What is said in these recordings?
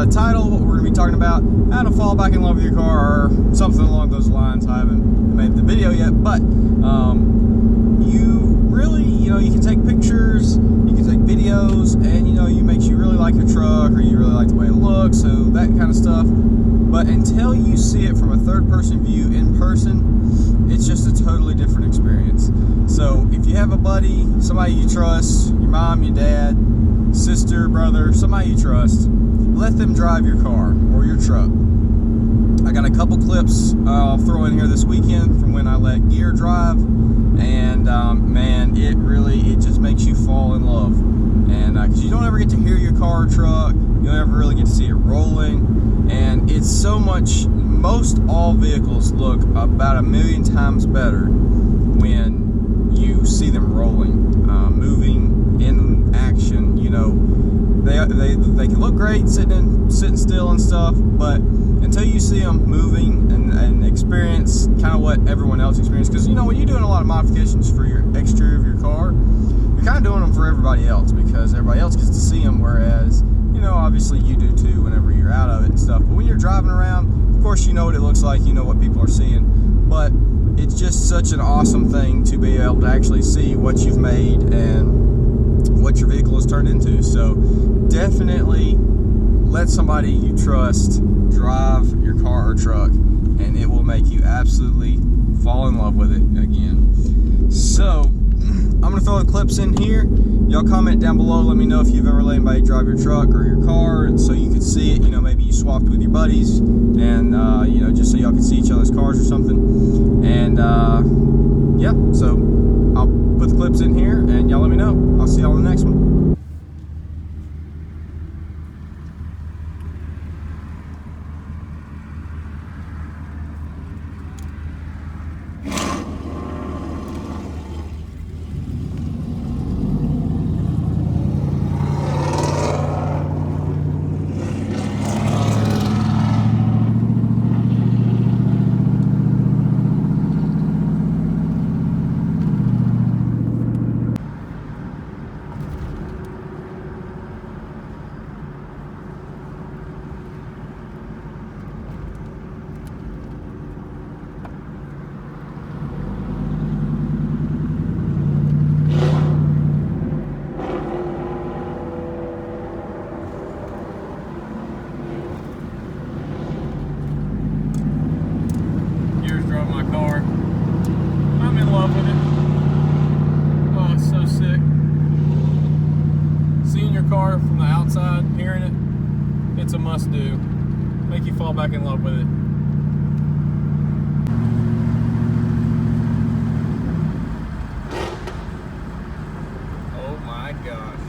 title, what we're going to be talking about, how to fall back in love with your car, or something along those lines. I haven't made the video yet, but you really, you can take pictures, you can take videos, and you makes you really like your truck, or you really like the way it looks, so that kind of stuff. But until you see it from a third-person view in person, it's just a totally different experience. So if you have a buddy, somebody you trust, your mom, your dad, sister, brother, somebody you trust, let them drive your car or your truck. I got a couple clips I'll throw in here this weekend from when I let Gear drive, and man, it just makes you fall in love. And because you don't ever get to hear your car or truck, you don't ever really get to see it rolling, and it's so much. Most all vehicles look about 1,000,000 times better when you see them rolling, moving in action. They can look great sitting still and stuff, but until you see them moving and experience kind of what everyone else experiences, because when you're doing a lot of modifications for your exterior of your car, you're kind of doing them for everybody else, because everybody else gets to see them, whereas obviously you do too whenever you're out of it and stuff. But when you're driving around, of course you know what it looks like, you know what people are seeing, but it's just such an awesome thing to be able to actually see what you've made and what your vehicle has turned into. So definitely let somebody you trust drive your car or truck, and it will make you absolutely fall in love with it again. So I'm going to throw the clips in here. Y'all comment down below. Let me know if you've ever let anybody drive your truck or your car, so you can see it. Maybe you swapped with your buddies, and just so y'all can see each other's cars or something. And yeah, so I'll put the clips in here, and y'all let me know. I'll see y'all in the next one. From the outside, hearing it, it's a must do. Make you fall back in love with it. Oh my gosh.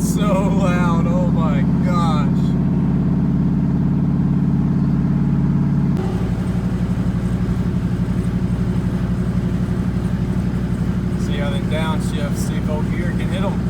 So loud, oh my gosh. See how then downshift, see if over here can hit them.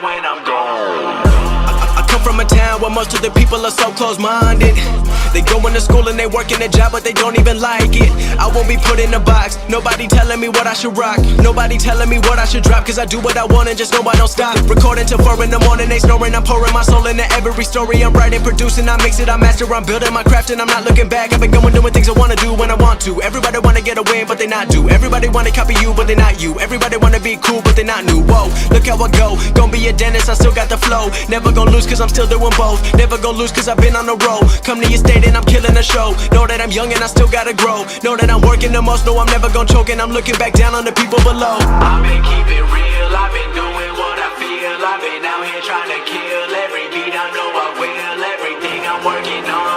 when I'm gone. I come from a town where most of the people are so close-minded. They go into school and they work in a job, but they don't even like it. I won't be put in a box. Nobody telling me what I should rock. Nobody telling me what I should drop. Cause I do what I want and just know I don't stop. Recording till 4 in the morning, they snoring. I'm pouring my soul into every story. I'm writing, producing, I mix it, I master. I'm building my craft and I'm not looking back. I've been going doing things I wanna do when I want to. Everybody wanna get a win, but they not do. Everybody wanna copy you, but they not you. Everybody wanna be cool, but they not new. Whoa, look how I go. Gonna be a dentist, I still got the flow. Never gonna lose cause I'm still doing both. Never gonna lose cause I've been on the road. Come to your state and I'm killing the show. Know that I'm young and I still gotta grow. Know that I'm working the most, know I'm never gonna choke. And I'm looking back down on the people below. I've been keeping real, I've been doing what I feel. I've been out here trying to kill every beat, I know I will. Everything I'm working on